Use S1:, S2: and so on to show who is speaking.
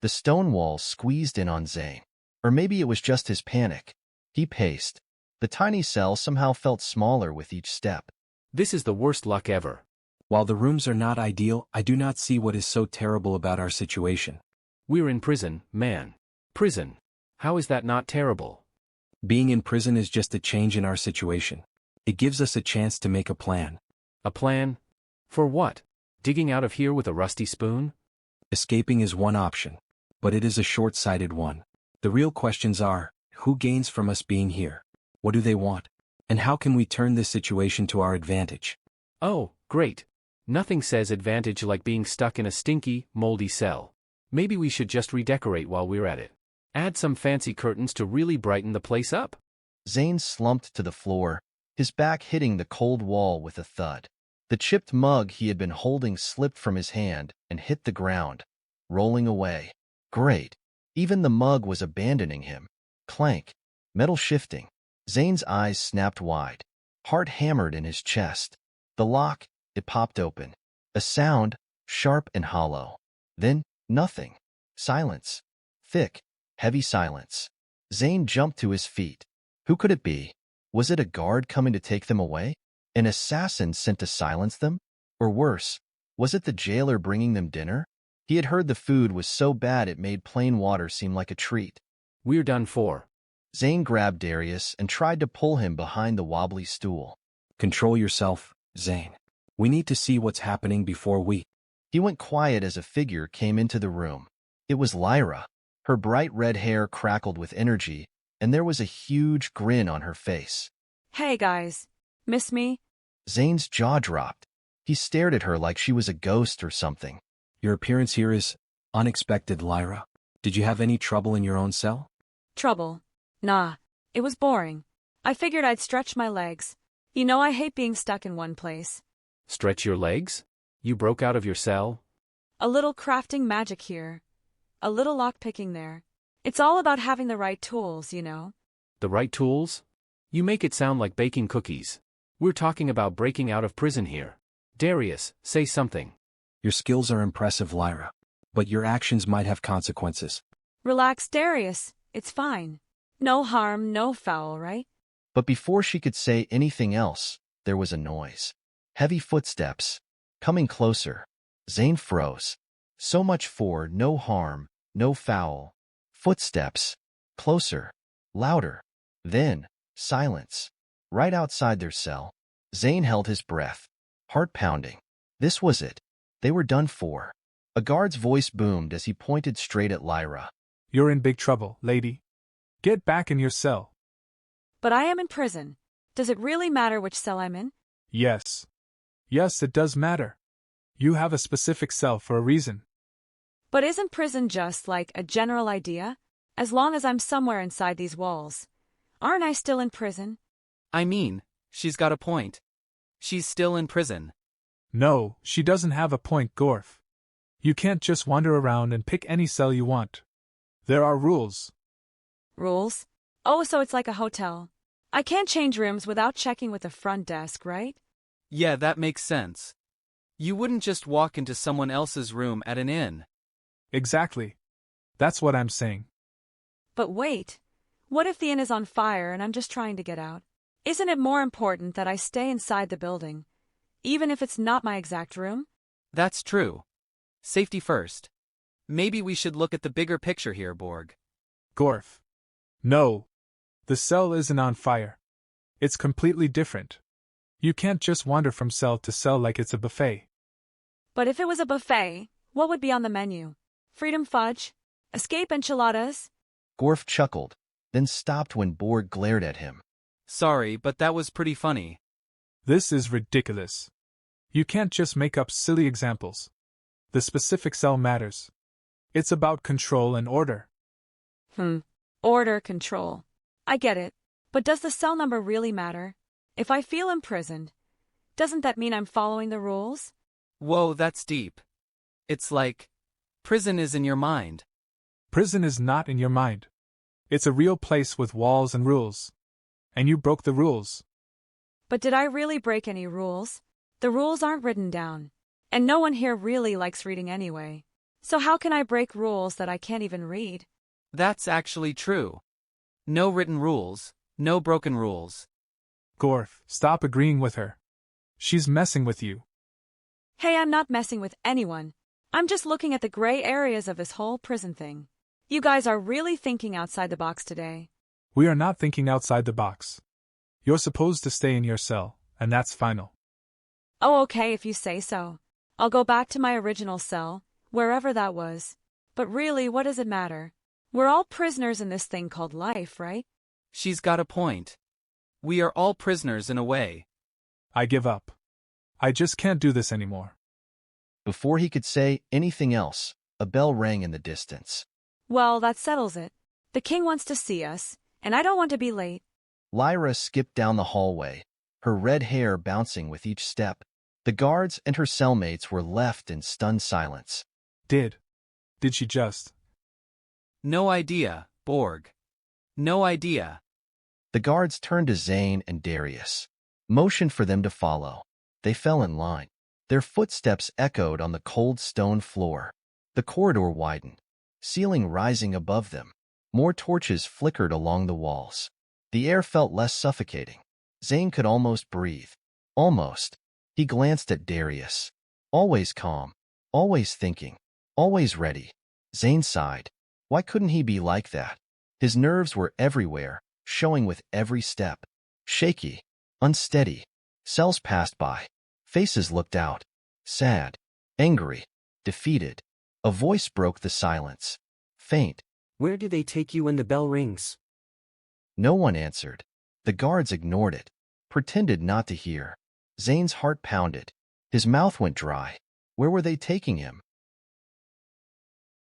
S1: The stone walls squeezed in on Zane. Or maybe it was just his panic. He paced. The tiny cell somehow felt smaller with each step.
S2: This is the worst luck ever.
S3: While the rooms are not ideal, I do not see what is so terrible about our situation.
S2: We're in prison, man. Prison. How is that not terrible?
S3: Being in prison is just a change in our situation. It gives us a chance to make a plan.
S2: A plan? For what? Digging out of here with a rusty spoon?
S3: Escaping is one option, but it is a short-sighted one. The real questions are, who gains from us being here? What do they want? And how can we turn this situation to our advantage?
S2: Oh, great. Nothing says advantage like being stuck in a stinky, moldy cell. Maybe we should just redecorate while we're at it. Add some fancy curtains to really brighten the place up.
S1: Zane slumped to the floor, his back hitting the cold wall with a thud. The chipped mug he had been holding slipped from his hand and hit the ground, rolling away. Great. Even the mug was abandoning him. Clank. Metal shifting. Zane's eyes snapped wide. Heart hammered in his chest. The lock, it popped open. A sound, sharp and hollow. Then, nothing. Silence. Thick, heavy silence. Zane jumped to his feet. Who could it be? Was it a guard coming to take them away? An assassin sent to silence them? Or worse, was it the jailer bringing them dinner? He had heard the food was so bad it made plain water seem like a treat.
S2: We're done for.
S1: Zane grabbed Darius and tried to pull him behind the wobbly stool.
S3: Control yourself, Zane. We need to see what's happening before we...
S1: He went quiet as a figure came into the room. It was Lyra. Her bright red hair crackled with energy, and there was a huge grin on her face.
S4: Hey guys, miss me?
S1: Zane's jaw dropped. He stared at her like she was a ghost or something.
S3: Your appearance here is unexpected, Lyra. Did you have any trouble in your own cell?
S4: Trouble? Nah, it was boring. I figured I'd stretch my legs. You know I hate being stuck in one place.
S2: Stretch your legs? You broke out of your cell?
S4: A little crafting magic here. A little lockpicking there. It's all about having the right tools, you know.
S2: The right tools? You make it sound like baking cookies. We're talking about breaking out of prison here. Darius, say something.
S3: Your skills are impressive, Lyra, but your actions might have consequences.
S4: Relax, Darius. It's fine. No harm, no foul, right?
S1: But before she could say anything else, there was a noise. Heavy footsteps. Coming closer. Zane froze. So much for no harm, no foul. Footsteps. Closer. Louder. Then, silence. Right outside their cell. Zane held his breath. Heart pounding. This was it. They were done for. A guard's voice boomed as he pointed straight at Lyra.
S5: You're in big trouble, lady. Get back in your cell.
S4: But I am in prison. Does it really matter which cell I'm in?
S5: Yes. Yes, it does matter. You have a specific cell for a reason.
S4: But isn't prison just like a general idea? As long as I'm somewhere inside these walls. Aren't I still in prison?
S6: I mean, she's got a point. She's still in prison.
S5: No, she doesn't have a point, Gorf. You can't just wander around and pick any cell you want. There are rules.
S4: Rules? Oh, so it's like a hotel. I can't change rooms without checking with the front desk, right?
S6: Yeah, that makes sense. You wouldn't just walk into someone else's room at an inn.
S5: Exactly. That's what I'm saying.
S4: But wait. What if the inn is on fire and I'm just trying to get out? Isn't it more important that I stay inside the building, even if it's not my exact room?
S6: That's true. Safety first. Maybe we should look at the bigger picture here, Borg.
S5: Gorf. No. The cell isn't on fire. It's completely different. You can't just wander from cell to cell like it's a buffet.
S4: But if it was a buffet, what would be on the menu? Freedom fudge? Escape enchiladas?
S1: Gorf chuckled, then stopped when Borg glared at him.
S6: Sorry, but that was pretty funny.
S5: This is ridiculous. You can't just make up silly examples. The specific cell matters. It's about control and order.
S4: Order, control. I get it. But does the cell number really matter? If I feel imprisoned, doesn't that mean I'm following the rules?
S6: Whoa, that's deep. It's like, prison is in your mind.
S5: Prison is not in your mind. It's a real place with walls and rules. And you broke the rules.
S4: But did I really break any rules? The rules aren't written down. And no one here really likes reading anyway. So how can I break rules that I can't even read?
S6: That's actually true. No written rules, no broken rules.
S5: Gorf, stop agreeing with her. She's messing with you.
S4: Hey, I'm not messing with anyone. I'm just looking at the gray areas of this whole prison thing. You guys are really thinking outside the box today.
S5: We are not thinking outside the box. You're supposed to stay in your cell, and that's final.
S4: Oh, okay, if you say so. I'll go back to my original cell, wherever that was. But really, what does it matter? We're all prisoners in this thing called life, right?
S6: She's got a point. We are all prisoners in a way.
S5: I give up. I just can't do this anymore.
S1: Before he could say anything else, a bell rang in the distance.
S4: Well, that settles it. The king wants to see us, and I don't want to be late.
S1: Lyra skipped down the hallway, her red hair bouncing with each step. The guards and her cellmates were left in stunned silence.
S5: Did she just?
S6: No idea, Borg. No idea.
S1: The guards turned to Zane and Darius, motioned for them to follow. They fell in line. Their footsteps echoed on the cold stone floor. The corridor widened, ceiling rising above them. More torches flickered along the walls. The air felt less suffocating. Zane could almost breathe. Almost. He glanced at Darius. Always calm. Always thinking. Always ready. Zane sighed. Why couldn't he be like that? His nerves were everywhere, showing with every step. Shaky. Unsteady. Cells passed by. Faces looked out. Sad. Angry. Defeated. A voice broke the silence. Faint.
S7: Where do they take you when the bell rings?
S1: No one answered. The guards ignored it, pretended not to hear. Zane's heart pounded. His mouth went dry. Where were they taking him?